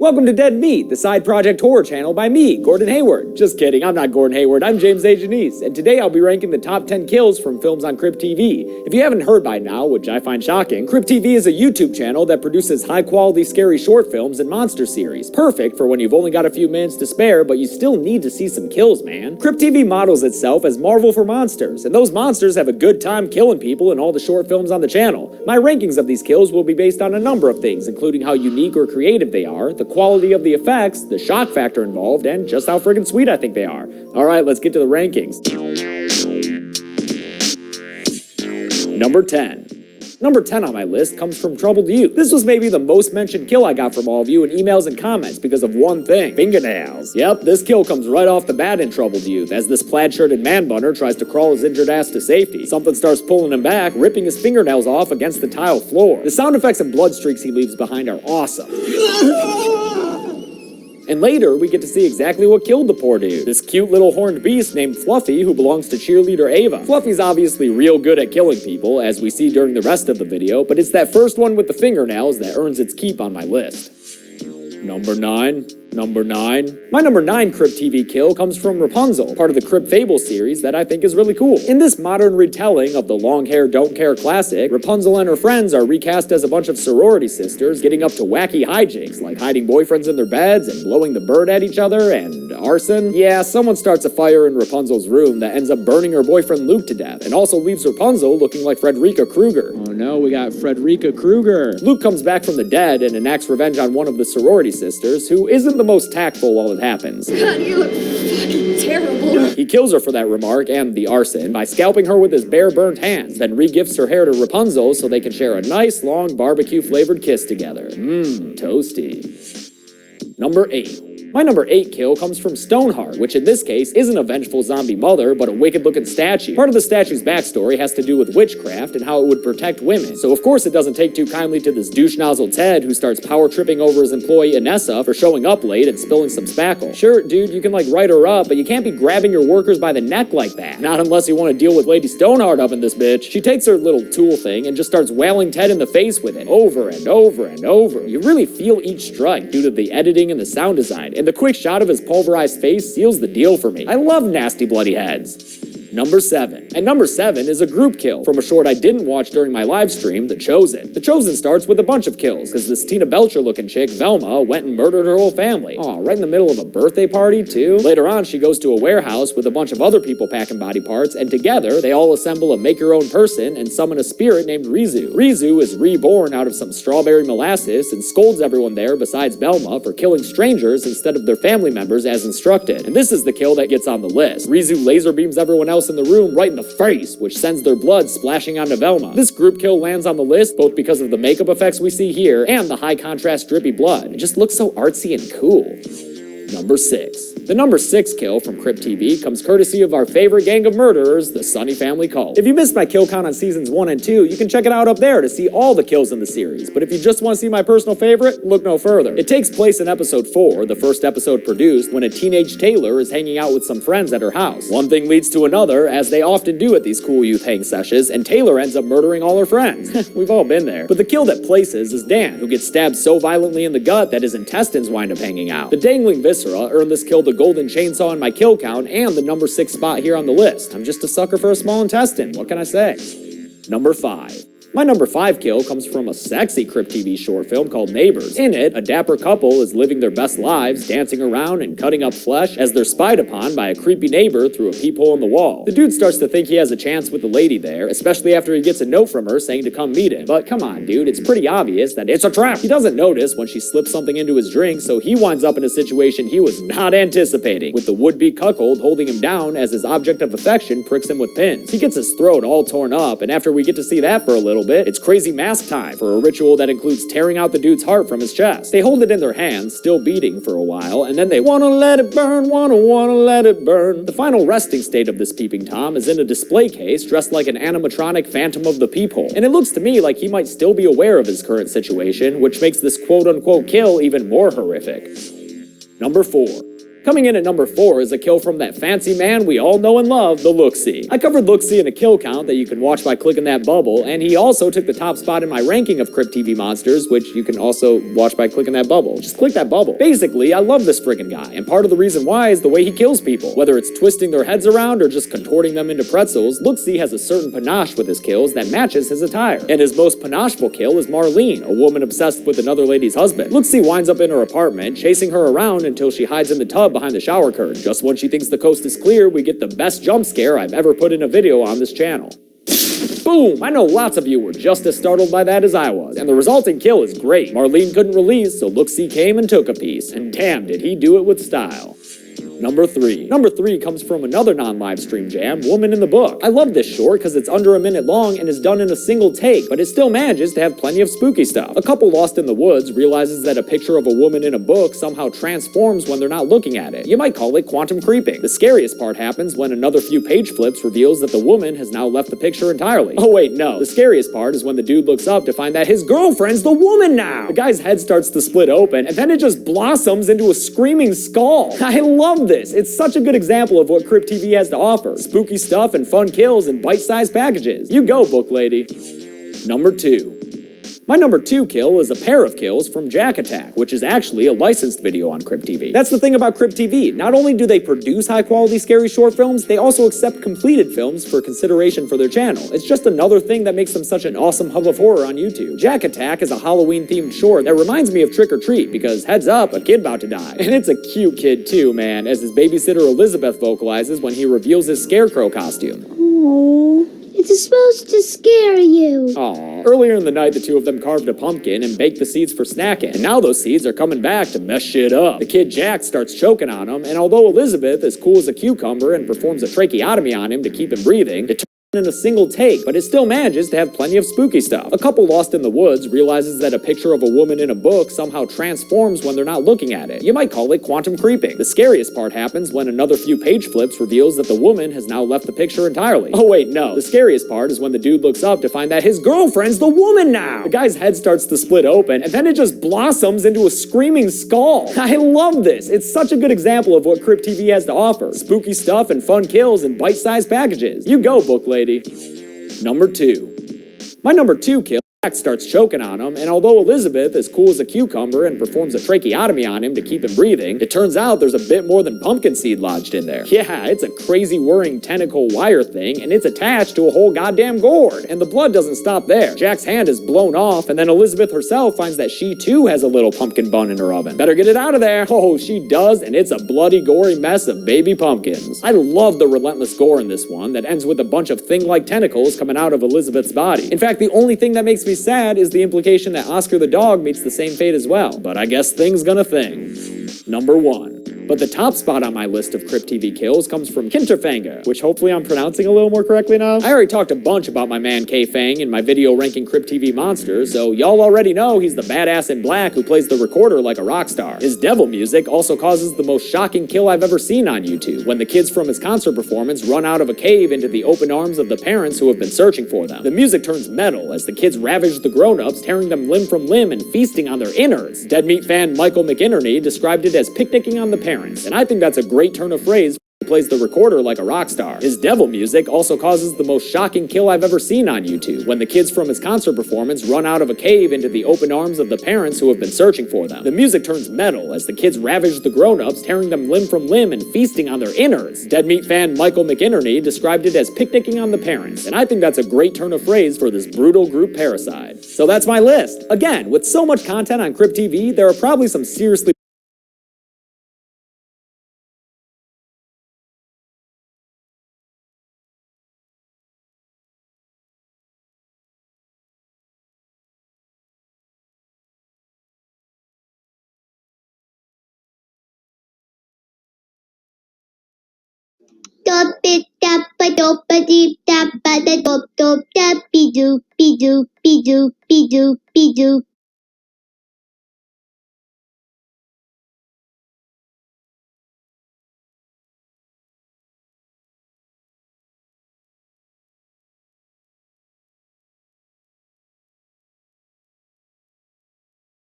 Welcome to Dead Meat, the side project horror channel by me, Gordon Hayward. Just kidding, I'm not Gordon Hayward, I'm James A. Janice, and today I'll be ranking the top 10 kills from films on Crypt TV. If you haven't heard by now, which I find shocking, Crypt TV is a YouTube channel that produces high-quality scary short films and monster series. Perfect for when you've only got a few minutes to spare, but you still need to see some kills, man. Crypt TV models itself as Marvel for monsters, and those monsters have a good time killing people in all the short films on the channel. My rankings of these kills will be based on a number of things, including how unique or creative they are, the quality of the effects, the shock factor involved, and just how friggin' sweet I think they are. Alright, let's get to the rankings. Number 10. Number 10 on my list comes from Troubled Youth. This was maybe the most mentioned kill I got from all of you in emails and comments because of one thing: fingernails. Yep, this kill comes right off the bat in Troubled Youth as this plaid-shirted man-bunner tries to crawl his injured ass to safety. Something starts pulling him back, ripping his fingernails off against the tile floor. The sound effects and blood streaks he leaves behind are awesome. And later, we get to see exactly what killed the poor dude. This cute little horned beast named Fluffy, who belongs to cheerleader Ava. Fluffy's obviously real good at killing people, as we see during the rest of the video, but it's that first one with the fingernails that earns its keep on my list. Number 9. My number 9 Crypt TV kill comes from Rapunzel, part of the Crypt Fable series that I think is really cool. In this modern retelling of the long hair don't care classic, Rapunzel and her friends are recast as a bunch of sorority sisters getting up to wacky hijinks like hiding boyfriends in their beds and blowing the bird at each other and arson. Yeah, someone starts a fire in Rapunzel's room that ends up burning her boyfriend Luke to death and also leaves Rapunzel looking like Frederica Krueger. Oh no, we got Frederica Krueger. Luke comes back from the dead and enacts revenge on one of the sorority sisters, who isn't the most tactful while it happens. God, you look fucking terrible. He kills her for that remark and the arson by scalping her with his bare burnt hands, then regifts her hair to Rapunzel so they can share a nice long barbecue flavored kiss together. Toasty. Number 8. My number 8 kill comes from Stoneheart, which in this case isn't a vengeful zombie mother, but a wicked-looking statue. Part of the statue's backstory has to do with witchcraft and how it would protect women, so of course it doesn't take too kindly to this douche-nozzle Ted who starts power-tripping over his employee Inessa for showing up late and spilling some spackle. Sure, dude, you can write her up, but you can't be grabbing your workers by the neck like that. Not unless you want to deal with Lady Stoneheart up in this bitch. She takes her little tool thing and just starts wailing Ted in the face with it, over and over and over. You really feel each strike due to the editing and the sound design, and the quick shot of his pulverized face seals the deal for me. I love nasty bloody heads. Number 7. And number 7 is a group kill from a short I didn't watch during my live stream, The Chosen. The Chosen starts with a bunch of kills, because this Tina Belcher looking chick, Velma, went and murdered her whole family. Aw, right in the middle of a birthday party, too? Later on, she goes to a warehouse with a bunch of other people packing body parts, and together, they all assemble a make-your-own person and summon a spirit named Rizu. Rizu is reborn out of some strawberry molasses and scolds everyone there besides Velma for killing strangers instead of their family members as instructed. And this is the kill that gets on the list. Rizu laser beams everyone else in the room right in the face, which sends their blood splashing onto Velma. This group kill lands on the list both because of the makeup effects we see here and the high contrast drippy blood. It just looks so artsy and cool. Number 6. The number 6 kill from Crypt TV comes courtesy of our favorite gang of murderers, the Sunny Family Cult. If you missed my kill count on seasons 1 and 2, you can check it out up there to see all the kills in the series, but if you just want to see my personal favorite, look no further. It takes place in episode 4, the first episode produced, when a teenage Taylor is hanging out with some friends at her house. One thing leads to another, as they often do at these cool youth hang sessions, and Taylor ends up murdering all her friends. We've all been there. But the kill that places is Dan, who gets stabbed so violently in the gut that his intestines wind up hanging out. The dangling viscera earned this kill the golden chainsaw in my kill count and the number 6 spot here on the list. I'm just a sucker for a small intestine, what can I say? Number 5. My number 5 kill comes from a sexy Crypt TV short film called Neighbors. In it, a dapper couple is living their best lives, dancing around and cutting up flesh as they're spied upon by a creepy neighbor through a peephole in the wall. The dude starts to think he has a chance with the lady there, especially after he gets a note from her saying to come meet him. But come on, dude, it's pretty obvious that it's a trap. He doesn't notice when she slips something into his drink, so he winds up in a situation he was not anticipating, with the would-be cuckold holding him down as his object of affection pricks him with pins. He gets his throat all torn up, and after we get to see that for a little bit, it's crazy mask time for a ritual that includes tearing out the dude's heart from his chest. They hold it in their hands, still beating for a while, and then they wanna let it burn, wanna let it burn. The final resting state of this peeping Tom is in a display case dressed like an animatronic phantom of the peephole, and it looks to me like he might still be aware of his current situation, which makes this quote-unquote kill even more horrific. Number 4. Coming in at number 4 is a kill from that fancy man we all know and love, the Look-See. I covered Look-See in a kill count that you can watch by clicking that bubble, and he also took the top spot in my ranking of Crypt TV monsters, which you can also watch by clicking that bubble. Just click that bubble. Basically, I love this friggin' guy, and part of the reason why is the way he kills people. Whether it's twisting their heads around or just contorting them into pretzels, Look-See has a certain panache with his kills that matches his attire. And his most panacheful kill is Marlene, a woman obsessed with another lady's husband. Look-See winds up in her apartment, chasing her around until she hides in the tub behind the shower curtain. Just when she thinks the coast is clear, we get the best jump scare I've ever put in a video on this channel. Boom! I know lots of you were just as startled by that as I was, and the resulting kill is great. Marlene couldn't release, so Look-See came and took a piece, and damn did he do it with style. Number 3. Number 3 comes from another non-live stream jam, Woman in the Book. I love this short because it's under a minute long and is done in a single take, but it still manages to have plenty of spooky stuff. A couple lost in the woods realizes that a picture of a woman in a book somehow transforms when they're not looking at it. You might call it quantum creeping. The scariest part happens when another few page flips reveals that the woman has now left the picture entirely. Oh wait, no. The scariest part is when the dude looks up to find that his girlfriend's the woman now! The guy's head starts to split open, and then it just blossoms into a screaming skull. I love this. It's such a good example of what Crypt TV has to offer. Spooky stuff and fun kills in bite-sized packages. You go, book lady. Number 2. My number 2 kill is a pair of kills from Jack Attack, which is actually a licensed video on Crypt TV. That's the thing about Crypt TV. Not only do they produce high-quality scary short films, they also accept completed films for consideration for their channel. It's just another thing that makes them such an awesome hub of horror on YouTube. Jack Attack is a Halloween-themed short that reminds me of Trick or Treat, because heads up, a kid about to die. And it's a cute kid too, man, as his babysitter Elizabeth vocalizes when he reveals his scarecrow costume. Aww. It's supposed to scare you. Aww. Earlier in the night, the two of them carved a pumpkin and baked the seeds for snacking. And now those seeds are coming back to mess shit up. The kid Jack starts choking on him, and although Elizabeth is cool as a cucumber and performs a tracheotomy on him to keep him breathing, it in a single take, but it still manages to have plenty of spooky stuff. A couple lost in the woods realizes that a picture of a woman in a book somehow transforms when they're not looking at it. You might call it quantum creeping. The scariest part happens when another few page flips reveals that the woman has now left the picture entirely. Oh wait, no. The scariest part is when the dude looks up to find that his girlfriend's the woman now! The guy's head starts to split open, and then it just blossoms into a screaming skull. I love this. It's such a good example of what Crypt TV has to offer. Spooky stuff and fun kills in bite-sized packages. You go, book lady. Number 2. My number 2 kill, Jack starts choking on him, and although Elizabeth is cool as a cucumber and performs a tracheotomy on him to keep him breathing, it turns out there's a bit more than pumpkin seed lodged in there. Yeah, it's a crazy whirring tentacle wire thing, and it's attached to a whole goddamn gourd. And the blood doesn't stop there. Jack's hand is blown off, and then Elizabeth herself finds that she too has a little pumpkin bun in her oven. Better get it out of there. Oh, she does, and it's a bloody, gory mess of baby pumpkins. I love the relentless gore in this one that ends with a bunch of thing-like tentacles coming out of Elizabeth's body. In fact, the only thing that makes me sad is the implication that Oscar the dog meets the same fate as well, but I guess things gonna thing. Number 1. But the top spot on my list of Crypt TV kills comes from Kinterfanga, which hopefully I'm pronouncing a little more correctly now. I already talked a bunch about my man K-Fang in my video ranking Crypt TV monsters, so y'all already know he's the badass in black who plays the recorder like a rock star. His devil music also causes the most shocking kill I've ever seen on YouTube, when the kids from his concert performance run out of a cave into the open arms of the parents who have been searching for them. The music turns metal as the kids ravage the grown-ups, tearing them limb from limb and feasting on their innards. Dead Meat fan Michael McInerney described it as picnicking on the parents, and I think that's a great turn of phrase. He plays the recorder like a rock star. His devil music also causes the most shocking kill I've ever seen on YouTube, when the kids from his concert performance run out of a cave into the open arms of the parents who have been searching for them. The music turns metal as the kids ravage the grown-ups, tearing them limb from limb and feasting on their innards. Dead Meat fan Michael McInerney described it as picnicking on the parents, and I think that's a great turn of phrase for this brutal group parasite. So that's my list. Again, with so much content on Crypt TV, there are probably some seriously Dop it tappa doppa deep tappa da dop dop dappy doopy doopy doopy doopy doop.